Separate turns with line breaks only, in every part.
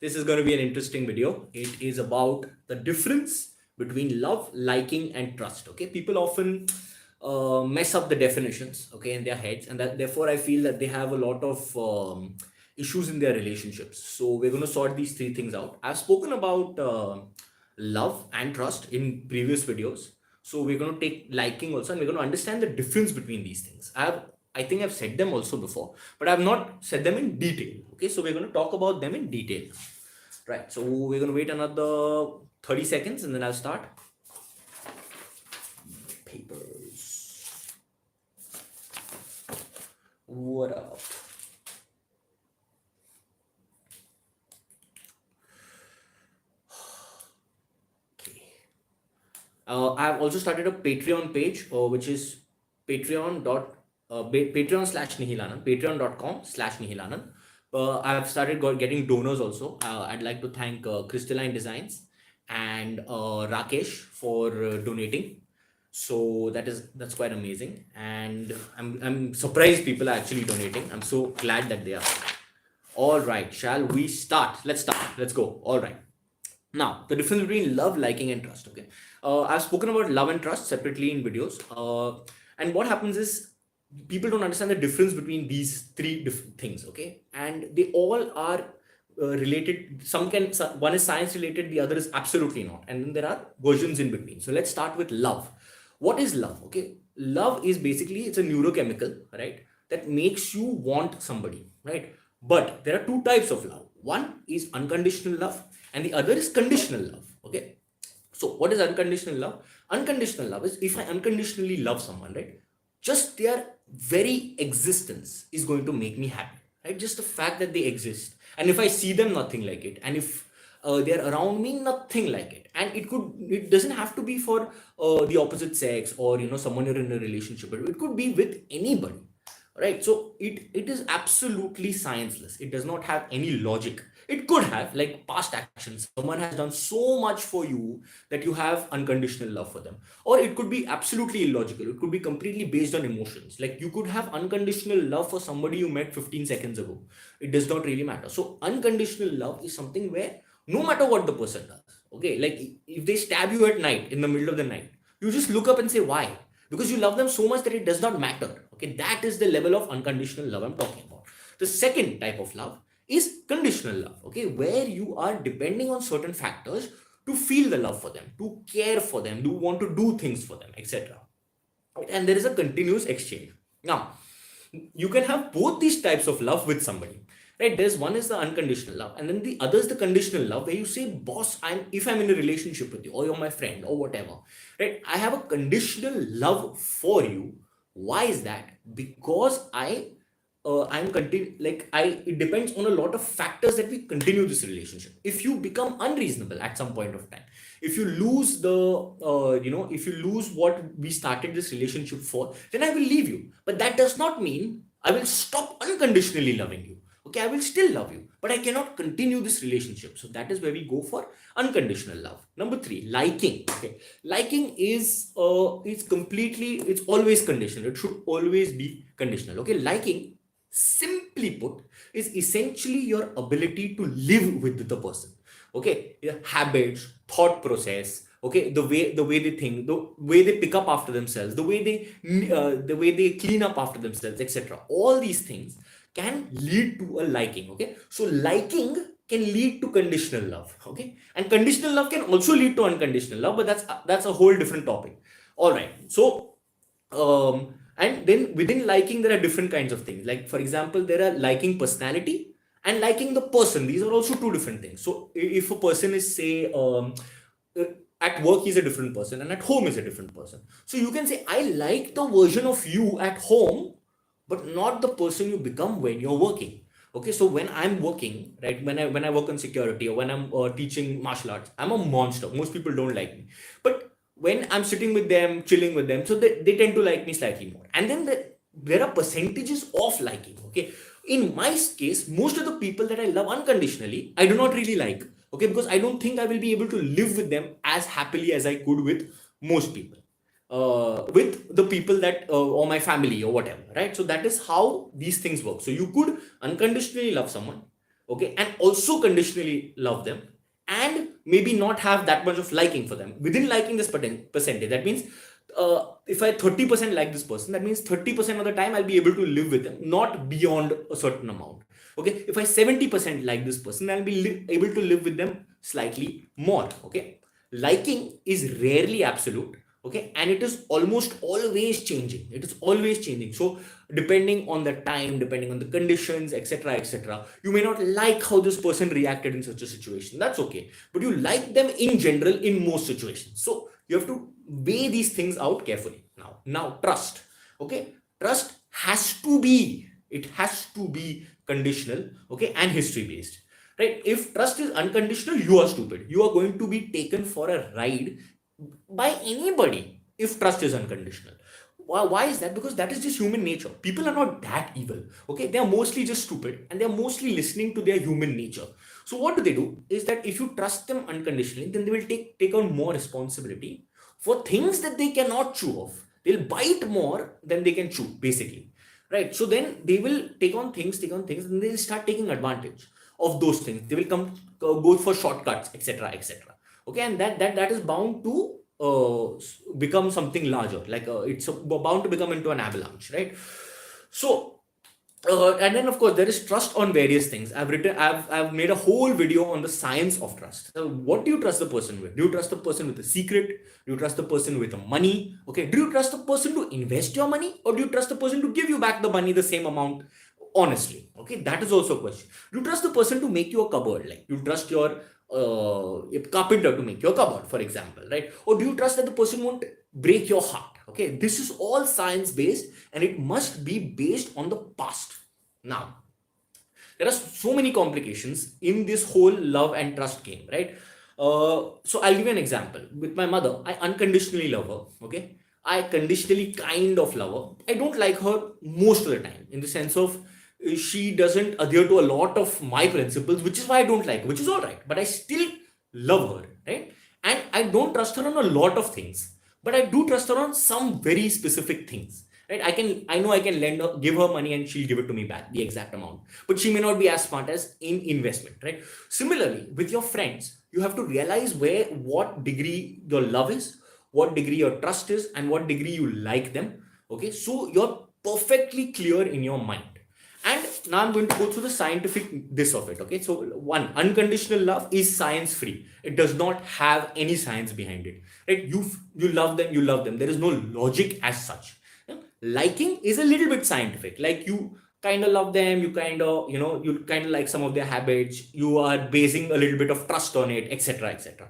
This is going to be an interesting video. It is about the difference between love, liking, and trust. Okay, people often mess up the definitions, okay, in their heads, and that therefore I feel that they have a lot of issues in their relationships. So we're going to sort these three things out. I've spoken about love and trust in previous videos. So we're going to take liking also, and we're going to understand the difference between these things. I think I've said them also before, but I've not said them in detail. Okay, so we're going to talk about them in detail. Right. So we're going to wait another 30 seconds and then I'll start. Papers. What up? Okay. I've also started a Patreon page, which is Patreon/NihilAnand, patreon.com/NihilAnand. I've started getting donors also. I'd like to thank Crystalline Designs and Rakesh for donating. So that's quite amazing, and I'm surprised people are actually donating. I'm so glad that they are. All right, shall we start? Let's start. Let's go. All right. Now, the difference between love, liking, and trust. Okay, I've spoken about love and trust separately in videos, and what happens is people don't understand the difference between these three different things. Okay, and they all are related. One is science related, the other is absolutely not, and then there are versions in between. So let's start with love. What is love? Okay, love is basically it's a neurochemical, right, that makes you want somebody, right? But there are two types of love. One is unconditional love, and the other is conditional love. Okay, so what is unconditional love? Unconditional love is if I unconditionally love someone, right, just their very existence is going to make me happy, right? Just the fact that they exist, and if I see them, nothing like it, and if they're around me, nothing like it. And it doesn't have to be for the opposite sex, or someone you're in a relationship with. It could be with anybody, right? So it is absolutely scienceless. It does not have any logic. It could have, like, past actions. Someone has done so much for you that you have unconditional love for them. Or it could be absolutely illogical. It could be completely based on emotions. Like, you could have unconditional love for somebody you met 15 seconds ago. It does not really matter. So unconditional love is something where no matter what the person does, okay, like if they stab you at night, in the middle of the night, you just look up and say why, because you love them so much that it does not matter. Okay, that is the level of unconditional love I'm talking about. The second type of love is conditional love, okay, where you are depending on certain factors to feel the love for them, to care for them, to want to do things for them, etc. And there is a continuous exchange. Now, you can have both these types of love with somebody, right? There's one is the unconditional love, and then the other is the conditional love, where you say, boss, if I'm in a relationship with you, or you're my friend, or whatever, right, I have a conditional love for you. Why is that? Because it depends on a lot of factors that we continue this relationship. If you become unreasonable at some point of time, if you lose if you lose what we started this relationship for, then I will leave you. But that does not mean I will stop unconditionally loving you. Okay, I will still love you, but I cannot continue this relationship. So that is where we go for unconditional love. Number three, liking. Okay, liking is it's always conditional. It should always be conditional. Okay, liking, simply put, is essentially your ability to live with the person. Okay, your habits, thought process, okay, the way they think, the way they pick up after themselves, the way they clean up after themselves, etc. All these things can lead to a liking. Okay, so liking can lead to conditional love. Okay, and conditional love can also lead to unconditional love, but that's a whole different topic. All right, so and then within liking there are different kinds of things. Like, for example, there are liking personality and liking the person. These are also two different things. So if a person is, say, uh, at work he's a different person, and at home is a different person, so you can say, I like the version of you at home, but not the person you become when you're working. Okay, so when I'm working, right, when I work on security, or when I'm teaching martial arts, I'm a monster. Most people don't like me. But when I'm sitting with them, chilling with them, so they tend to like me slightly more. And then there are percentages of liking. Okay, in my case, most of the people that I love unconditionally, I do not really like. Okay, because I don't think I will be able to live with them as happily as I could with most people, with the people that or my family or whatever, right? So that is how these things work. So you could unconditionally love someone, okay, and also conditionally love them, and maybe not have that much of liking for them. Within liking this percentage, that means if I 30% like this person, that means 30% of the time I'll be able to live with them, not beyond a certain amount. Okay, if I 70% like this person, I'll be able to live with them slightly more. Okay, liking is rarely absolute, okay, and it is almost always changing. It is always changing. So depending on the time, depending on the conditions, etc., etc., you may not like how this person reacted in such a situation. That's okay, but you like them in general in most situations. So you have to weigh these things out carefully. Now trust. Okay, trust has to be, it has to be conditional, okay, and history based, right? If trust is unconditional, you are stupid. You are going to be taken for a ride by anybody if trust is unconditional. Why is that? Because that is just human nature. People are not that evil, okay? They are mostly just stupid, and they are mostly listening to their human nature. So what do is that if you trust them unconditionally, then they will take on more responsibility for things that they cannot chew off. They'll bite more than they can chew, basically, right? So then they will take on things, and they'll start taking advantage of those things. They will go for shortcuts, etc., etc., okay, and that is bound to become something larger, like it's bound to become into an avalanche, right? So and then of course there is trust on various things. I've made a whole video on the science of trust. So what do you trust the person with? Do you trust the person with a secret? Do you trust the person with the money? Okay, do you trust the person to invest your money, or do you trust the person to give you back the money, the same amount, honestly? Okay, that is also a question. Do you trust the person to make you a cupboard? Like, you trust your carpenter to make your cupboard, for example, right? Or do you trust that the person won't break your heart? Okay, this is all science based, and it must be based on the past. Now, there are so many complications in this whole love and trust game, right? So I'll give you an example. With my mother, I unconditionally love her. Okay, I conditionally kind of love her. I don't like her most of the time, in the sense of she doesn't adhere to a lot of my principles, which is why I don't like her, which is all right. But I still love her, right? And I don't trust her on a lot of things, but I do trust her on some very specific things, right? I know I can give her money, and she'll give it to me back, the exact amount, but she may not be as smart as in investment, right? Similarly, with your friends, you have to realize what degree your love is, what degree your trust is, and what degree you like them. Okay, so you're perfectly clear in your mind. And now I'm going to go through the scientific this of it. Okay, so one, unconditional love is science free. It does not have any science behind it, right? You love them, you love them. There is no logic as such. Yeah? Liking is a little bit scientific. Like, you kind of love them, you kind of, you kind of like some of their habits. You are basing a little bit of trust on it, etc., etc.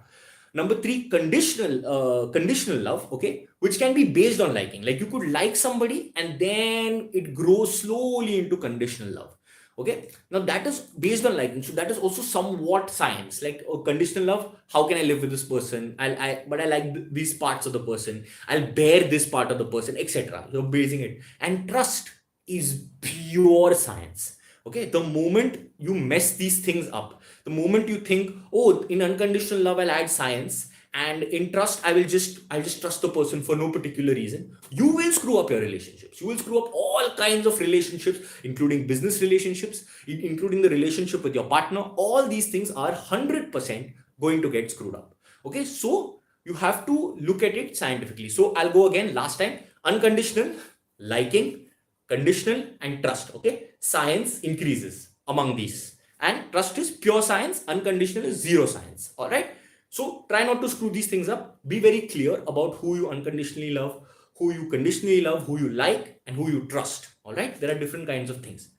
Number three, conditional love, okay, which can be based on liking. Like, you could like somebody, and then it grows slowly into conditional love. Okay, now that is based on liking, so that is also somewhat science. Like, conditional love, how can I live with this person? But I like these parts of the person. I'll bear this part of the person, etc. So basing it, and trust is pure science. Okay, the moment you mess these things up, the moment you think, oh, in unconditional love I'll add science, and in trust I'll just trust the person for no particular reason, you will screw up your relationships. You will screw up all kinds of relationships, including business relationships, including the relationship with your partner. All these things are 100% going to get screwed up. Okay, so you have to look at it scientifically. So I'll go again last time. Unconditional, liking, conditional, and trust. Okay, science increases among these, and trust is pure science, unconditional is zero science. All right, so try not to screw these things up. Be very clear about who you unconditionally love, who you conditionally love, who you like, and who you trust. All right, there are different kinds of things.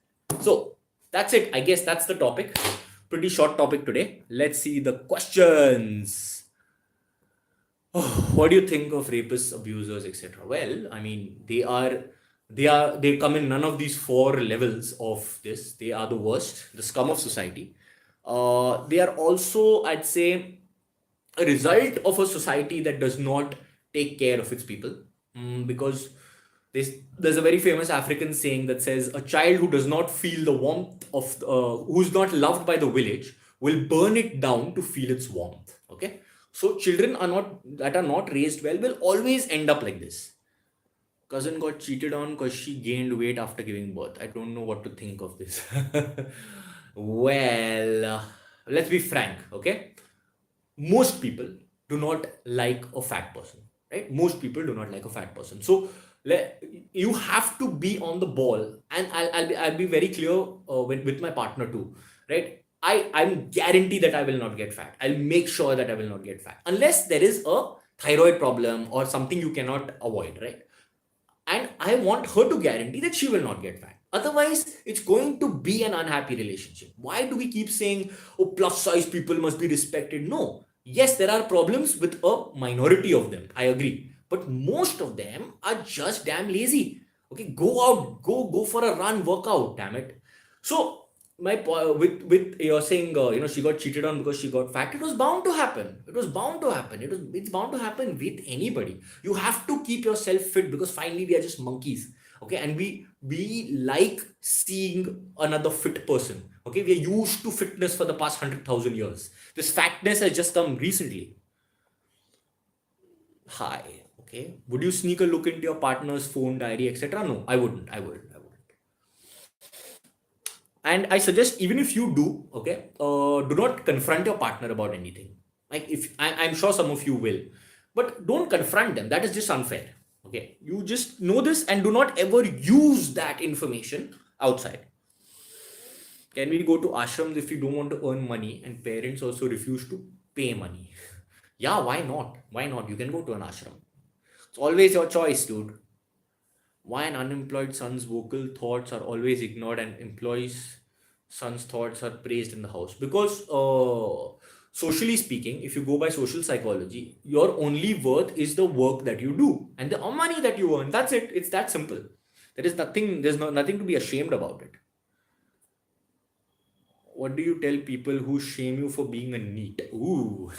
So that's it. I guess that's the topic. Pretty short topic today. Let's see the questions. Oh, what do you think of rapists, abusers, etc.? Well, I mean, they come in none of these four levels of this. They are the worst, the scum of society. They are also, I'd say, a result of a society that does not take care of its people. Because there's a very famous African saying that says, a child who does not feel the warmth of, who's not loved by the village, will burn it down to feel its warmth. Okay, so children that are not raised well will always end up like this. Cousin got cheated on because she gained weight after giving birth. I don't know what to think of this. Well, let's be frank, okay? Most people do not like a fat person, right? Most people do not like a fat person. So you have to be on the ball, and I'll be very clear with my partner too, right? I'm guarantee that I will not get fat. I'll make sure that I will not get fat unless there is a thyroid problem or something you cannot avoid, right? And I want her to guarantee that she will not get fat. Otherwise, it's going to be an unhappy relationship. Why do we keep saying, oh, plus size people must be respected? No. Yes, there are problems with a minority of them. I agree. But most of them are just damn lazy. Okay, go out, go for a run, work out, damn it. So my with you're saying she got cheated on because she got fat. It was bound to happen. It's bound to happen with anybody. You have to keep yourself fit because finally we are just monkeys, okay? And we like seeing another fit person, okay? We are used to fitness for the past 100,000 years. This fatness has just come recently. Hi. Okay, would you sneak a look into your partner's phone diary, etc.? No, I wouldn't. And I suggest, even if you do, okay, do not confront your partner about anything. Like, if I'm sure some of you will, but don't confront them. That is just unfair. Okay, you just know this and do not ever use that information outside. Can we go to ashrams if you don't want to earn money and parents also refuse to pay money? Yeah, why not? You can go to an ashram. It's always your choice, dude. Why an unemployed son's vocal thoughts are always ignored and employees' son's thoughts are praised in the house? Because socially speaking, if you go by social psychology, your only worth is the work that you do and the money that you earn. That's it. It's that simple. There's nothing to be ashamed about it. What do you tell people who shame you for being a NEET? Ooh.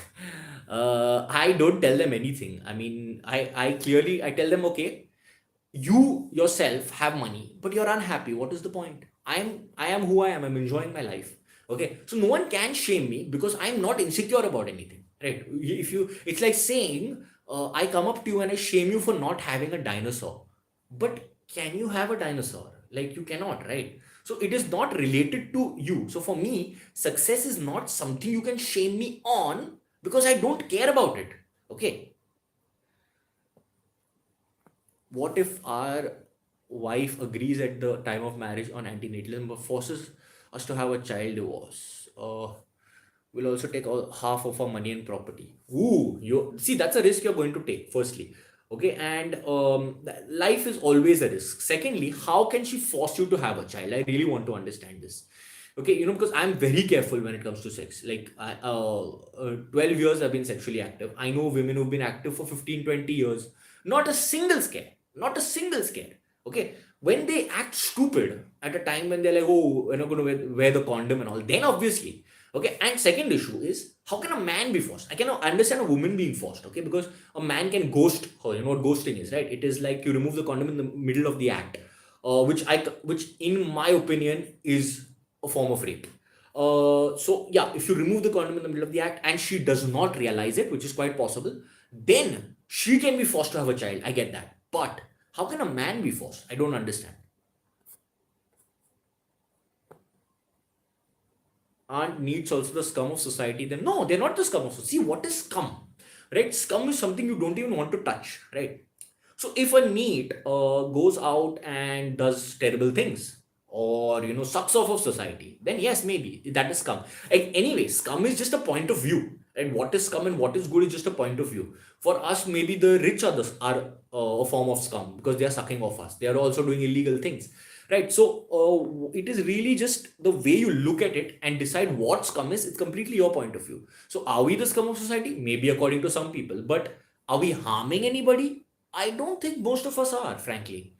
I don't tell them anything. I mean, I tell them, okay, you yourself have money, but you're unhappy. What is the point? I am who I am. I'm enjoying my life. Okay. So no one can shame me because I'm not insecure about anything. Right. If you, it's like saying, I come up to you and I shame you for not having a dinosaur. But can you have a dinosaur? Like, you cannot, right? So it is not related to you. So for me, success is not something you can shame me on because I don't care about it. Okay. What if our wife agrees at the time of marriage on antenatalism but forces us to have a child divorce? We'll also take half of our money and property. Ooh, you see, that's a risk you're going to take, firstly. Okay, and life is always a risk. Secondly, how can she force you to have a child? I really want to understand this. Okay, because I'm very careful when it comes to sex. Like, 12 years I've been sexually active. I know women who've been active for 15, 20 years. Not a single scare. Not a single scare. Okay, when they act stupid at a time when they're like, oh, we're not going to wear the condom and all, then obviously. Okay, and second issue is, how can a man be forced? I cannot understand a woman being forced, okay, because a man can ghost her. You know what ghosting is, right? It is like you remove the condom in the middle of the act, which in my opinion is a form of rape. So yeah, if you remove the condom in the middle of the act and she does not realize it, which is quite possible, then she can be forced to have a child. I get that, but how can a man be forced? I don't understand. Aren't needs also the scum of society? Then no, they're not the scum of society. See, what is scum? Right? Scum is something you don't even want to touch, right? So if a NEET goes out and does terrible things, or sucks off of society, then yes, maybe that is scum. Like, anyway, scum is just a point of view, and what is scum and what is good is just a point of view. For us, maybe the rich are a form of scum because they are sucking off us. They are also doing illegal things, right? So it is really just the way you look at it and decide what scum is. It's completely your point of view. So are we the scum of society? Maybe, according to some people, but are we harming anybody? I don't think most of us are, frankly.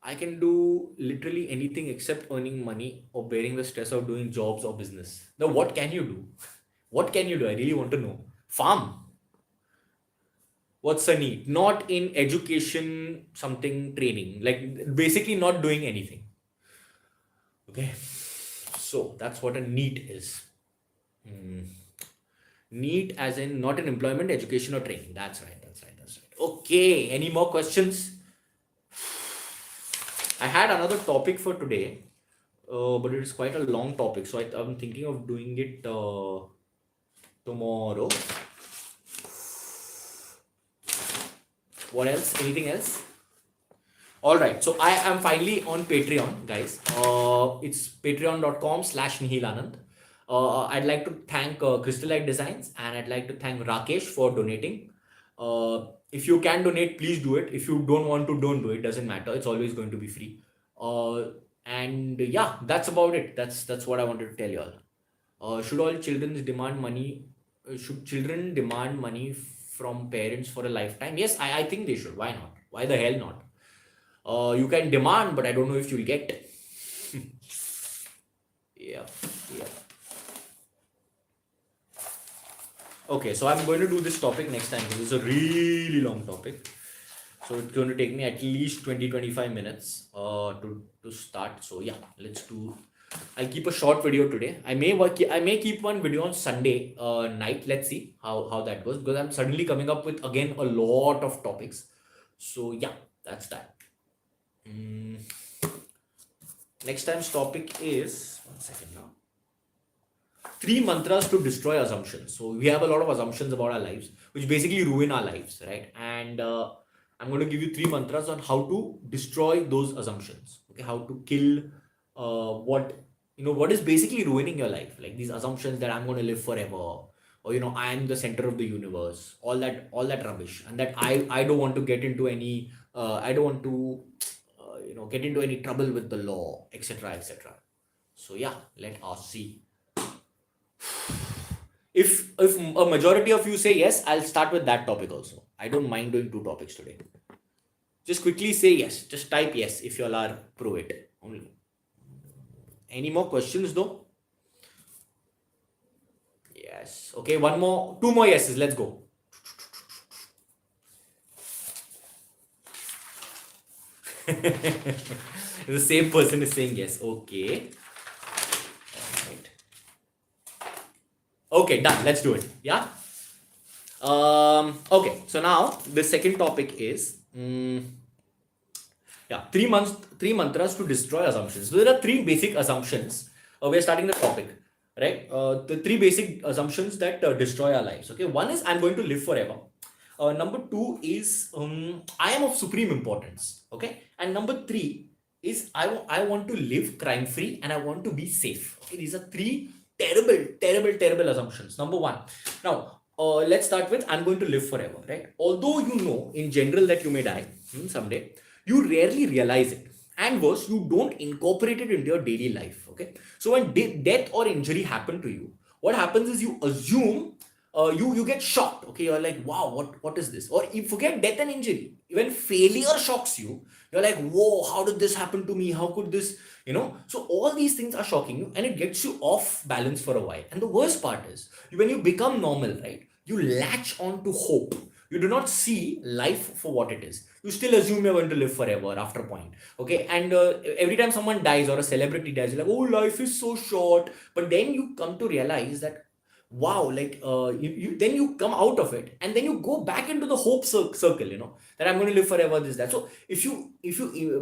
I can do literally anything except earning money or bearing the stress of doing jobs or business. Now, what can you do? What can you do? I really want to know. Farm. What's a need? Not in education, something training. Like, basically not doing anything. Okay. So that's what a NEET is. Hmm. NEET as in not in employment, education, or training. That's right. Okay. Any more questions? I had another topic for today. but it is quite a long topic, so I'm thinking of doing it tomorrow. What else? Anything else? All right, so I am finally on Patreon, guys. It's patreon.com/NihilAnand. I'd like to thank Crystalite Designs, and I'd like to thank Rakesh for donating. If you can donate, please do it. If you don't want to, don't do it. Doesn't matter. It's always going to be free. And yeah, that's about it. That's what I wanted to tell you all. Should all children demand money? Should children demand money from parents for a lifetime? Yes, I think they should. Why not? Why the hell not? You can demand, but I don't know if you'll get. Yeah. Okay, so I'm going to do this topic next time because it's a really long topic. So it's going to take me at least 20-25 minutes to start. So yeah, let's do. I'll keep a short video today. I may keep one video on Sunday night. Let's see how that goes, because I'm suddenly coming up with again a lot of topics. So yeah, that's that. Next time's topic is, 1 second now, 3 mantras to destroy assumptions. So we have a lot of assumptions about our lives, which basically ruin our lives, right? And I'm going to give you 3 mantras on how to destroy those assumptions. Okay, how to kill what is basically ruining your life, like these assumptions that I'm going to live forever, or I'm the center of the universe, all that rubbish, and that I don't want to get into any I don't want to get into any trouble with the law, etc. So yeah, let us see. If a majority of you say yes, I'll start with that topic also. I don't mind doing 2 topics today. Just quickly say yes. Just type yes if you all are pro it only. Any more questions though? Yes. Okay, 2 more yeses. Let's go. The same person is saying yes. Okay. Alright. Okay, done. Let's do it. Yeah. Okay. So now the second topic is 3 mantras to destroy assumptions. So there are 3 basic assumptions. We're starting the topic, right? The 3 basic assumptions that destroy our lives. Okay. One is I'm going to live forever. Number 2 is I am of supreme importance. Okay. And number 3 is I want to live crime free and I want to be safe. Okay. These are 3 terrible assumptions. Number 1. Now, let's start with I'm going to live forever, right? Although you know in general that you may die someday, you rarely realize it. And worse, you don't incorporate it into your daily life. Okay. So when death or injury happen to you, what happens is you assume you get shocked. Okay, you're like, wow, what is this? Or you forget death and injury. When failure shocks you, you're like, whoa, how did this happen to me? How could this, So all these things are shocking you, and it gets you off balance for a while. And the worst part is when you become normal, right? You latch on to hope. You do not see life for what it is. You still assume you're going to live forever after a point. Okay, and every time someone dies or a celebrity dies, you're like, oh, life is so short. But then you come to realize that wow, like then you come out of it and then you go back into the hope circle, that I'm going to live forever, this, that. So if you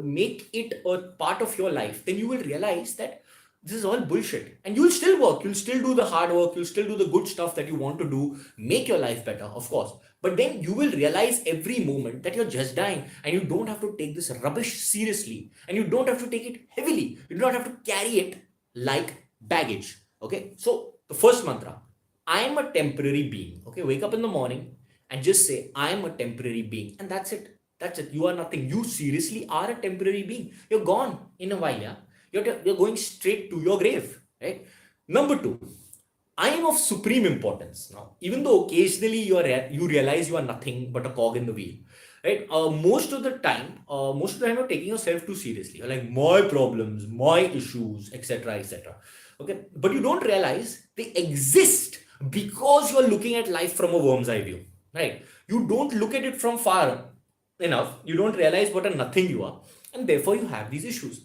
make it a part of your life, then you will realize that this is all bullshit, and you'll still work, you'll still do the hard work, you'll still do the good stuff that you want to do, make your life better, of course. But then you will realize every moment that you're just dying, and you don't have to take this rubbish seriously, and you don't have to take it heavily, you don't have to carry it like baggage. Okay, so the first mantra, I am a temporary being. Okay, wake up in the morning and just say, I am a temporary being. And that's it. That's it. You are nothing. You seriously are a temporary being. You're gone in a while, yeah? You're going straight to your grave, right? Number 2, I am of supreme importance. Now, even though occasionally you realize you are nothing but a cog in the wheel, right? Most of the time you're taking yourself too seriously. You're like, my problems, my issues, etc. Okay, but you don't realize they exist because you're looking at life from a worm's eye view, right? You don't look at it from far enough. You don't realize what a nothing you are, and therefore you have these issues.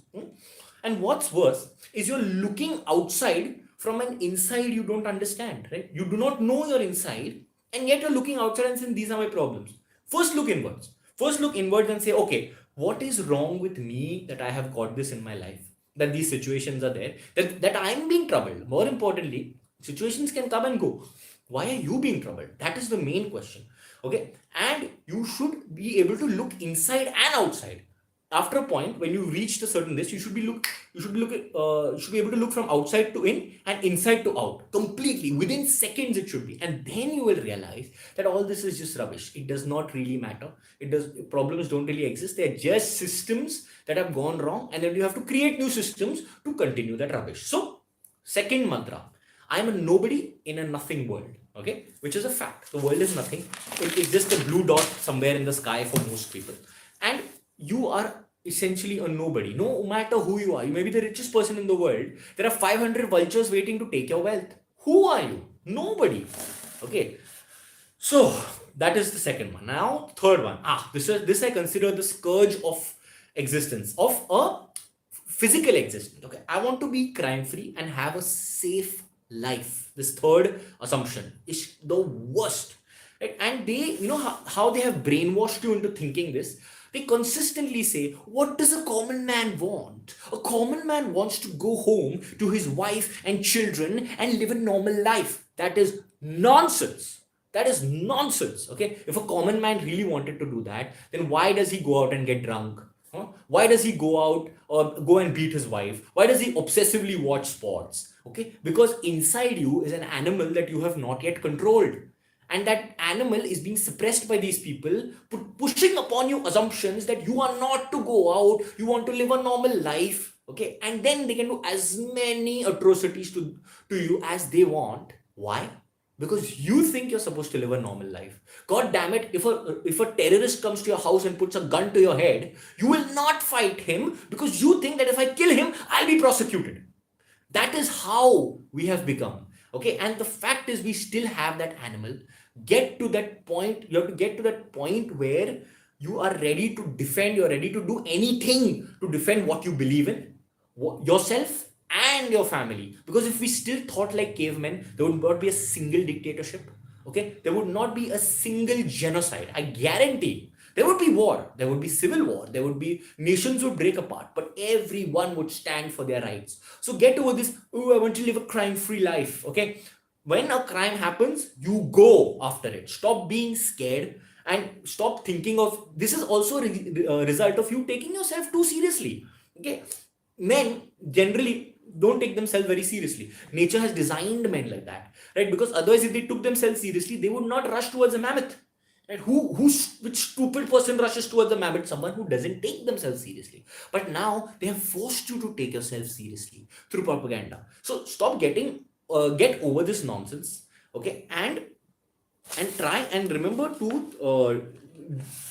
And what's worse is you're looking outside from an inside you don't understand, right? You do not know your inside, and yet you're looking outside and saying, these are my problems. First look inwards and say, okay, what is wrong with me that I have got this in my life? that these situations are there, that I'm being troubled. More importantly, situations can come and go. Why are you being troubled? That is the main question. Okay, and you should be able to look inside and outside. After a point, when you reach a certain this, you should be able to look from outside to in and inside to out completely within seconds. It should be, and then you will realize that all this is just rubbish. It does not really matter. Problems don't really exist. They're just systems that have gone wrong, and then you have to create new systems to continue that rubbish. So, second mantra: I am a nobody in a nothing world. Okay, which is a fact. The world is nothing. It's just a blue dot somewhere in the sky for most people, and you are essentially a nobody. No matter who you are, you may be the richest person in the world. There are 500 vultures waiting to take your wealth. Who are you? Nobody. Okay, so that is the second one. Now, third one. This I consider the scourge of existence, of a physical existence. Okay, I want to be crime free and have a safe life. This third assumption is the worst. Right? And they, how they have brainwashed you into thinking this. They consistently say, what does a common man want? A common man wants to go home to his wife and children and live a normal life. That is nonsense. That is nonsense. Okay, if a common man really wanted to do that, then why does he go out and get drunk? Huh? Why does he go out or go and beat his wife? Why does he obsessively watch sports? Okay, because inside you is an animal that you have not yet controlled. And that animal is being suppressed by these people, pushing upon you assumptions that you are not to go out, you want to live a normal life. Okay, and then they can do as many atrocities to you as they want. Why? Because you think you're supposed to live a normal life. God damn it, if a terrorist comes to your house and puts a gun to your head, you will not fight him because you think that if I kill him, I'll be prosecuted. That is how we have become. Okay, and the fact is we still have that animal. Get to that point. You have to get to that point where you are ready to defend, you're ready to do anything to defend what you believe in, yourself and your family. Because if we still thought like cavemen, there would not be a single dictatorship. Okay, there would not be a single genocide. I guarantee. There would be war, there would be civil war, there would be nations would break apart, but everyone would stand for their rights. So get over this, I want to live a crime-free life. Okay, when a crime happens, you go after it. Stop being scared and stop thinking of this. Is also a result of you taking yourself too seriously. Okay, men generally don't take themselves very seriously. Nature has designed men like that, right? Because otherwise, if they took themselves seriously, they would not rush towards a mammoth. And which stupid person rushes towards the mammoth? Someone who doesn't take themselves seriously. But now they have forced you to take yourself seriously through propaganda. So stop get over this nonsense, okay? And try and remember to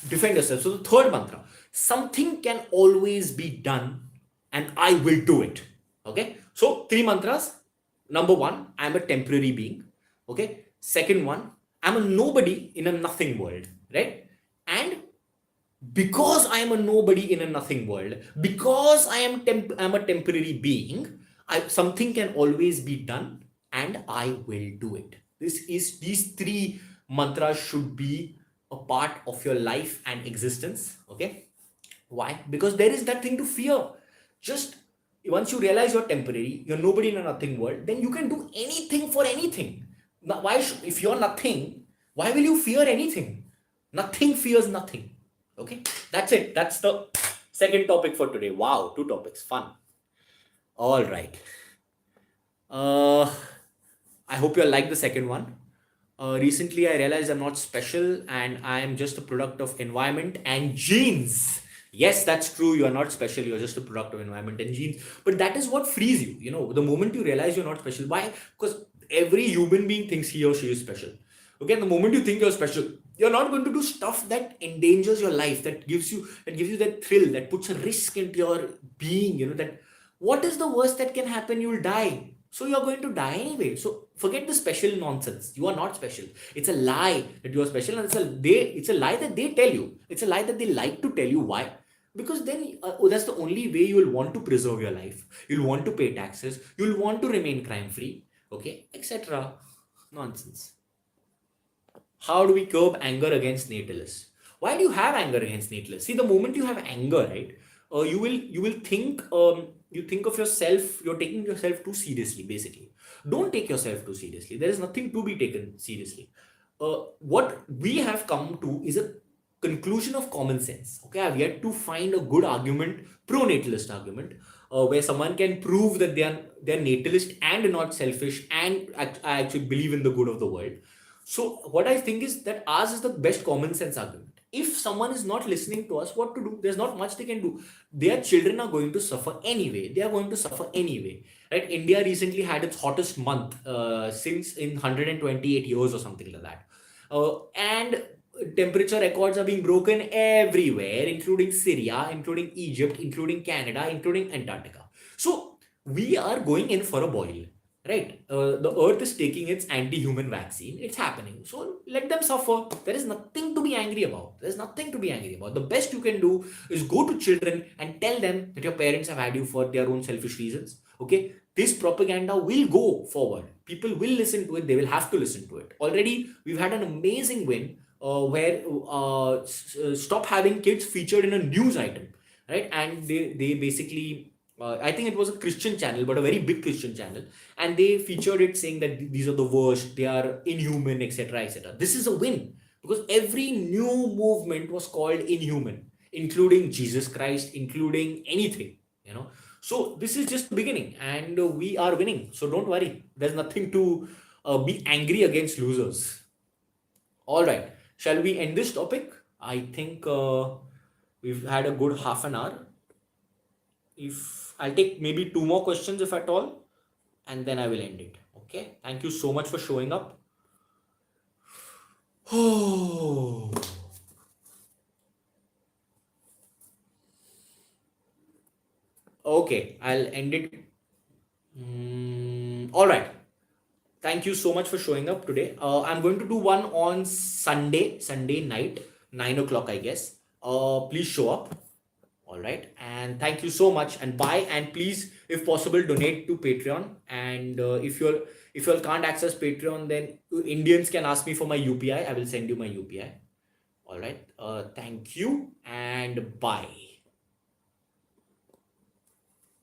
defend yourself. So the third mantra: something can always be done, and I will do it. Okay. So 3 mantras. Number 1, I'm a temporary being. Okay. Second one, I'm a nobody in a nothing world, right? And because I am a nobody in a nothing world, because I'm a temporary being, something can always be done, and I will do it. These 3 mantras should be a part of your life and existence. Okay, why? Because there is that thing to fear. Just once you realize you're temporary, you're nobody in a nothing world, then you can do anything for anything. Now, if you're nothing, why will you fear anything? Nothing fears nothing. Okay, that's it. That's the second topic for today. Wow, 2 topics, fun. All right. I hope you all like the second one. Recently, I realized I'm not special and I am just a product of environment and genes. Yes, that's true. You are not special. You're just a product of environment and genes. But that is what frees you. The moment you realize you're not special. Why? Because every human being thinks he or she is special. Okay, and the moment you think you're special, you're not going to do stuff that endangers your life, that gives you that thrill, that puts a risk into your being. That what is the worst that can happen? You'll die. So you're going to die anyway. So forget the special nonsense. You are not special. It's a lie that you are special, and it's a lie that they tell you. It's a lie that they like to tell you. Why? Because then that's the only way you will want to preserve your life. You'll want to pay taxes. You'll want to remain crime free. Okay, etc. Nonsense. How do we curb anger against natalists? Why do you have anger against natalists? See, the moment you have anger, right? you will think, you think of yourself, you're taking yourself too seriously. Basically, don't take yourself too seriously. There is nothing to be taken seriously. What we have come to is a conclusion of common sense. Okay, I've yet to find a good argument, pro-natalist argument, where someone can prove that they're natalist and not selfish, and I actually believe in the good of the world. So what I think is that ours is the best common sense argument. If someone is not listening to us, what to do? There's not much they can do. Their children are going to suffer anyway. They are going to suffer anyway, right? India recently had its hottest month since in 128 years or something like that. And temperature records are being broken everywhere, including Syria, including Egypt, including Canada, including Antarctica. So we are going in for a boil, right? The earth is taking its anti-human vaccine. It's happening. So let them suffer. There is nothing to be angry about. There's nothing to be angry about. The best you can do is go to children and tell them that your parents have had you for their own selfish reasons. Okay? This propaganda will go forward. People will listen to it. They will have to listen to it. Already, we've had an amazing win where stop having kids featured in a news item, right? And they basically, I think it was a Christian channel, but a very big Christian channel, and they featured it saying that these are the worst, they are inhuman, etc., etc. This is a win because every new movement was called inhuman, including Jesus Christ, including anything, you know. So this is just the beginning, and we are winning. So don't worry. There's nothing to be angry against losers. All right. Shall we end this topic? I think we've had a good half an hour. If I'll take maybe two more questions, if at all, and then I will end it. Okay. Thank you so much for showing up. Oh. Okay. I'll end it. All right. Thank you so much for showing up today. I'm going to do one on Sunday night, 9 o'clock, I guess. Please show up. All right. And thank you so much. And bye. And please, if possible, donate to Patreon. And if you all can't access Patreon, then Indians can ask me for my UPI. I will send you my UPI. All right. Thank you and bye.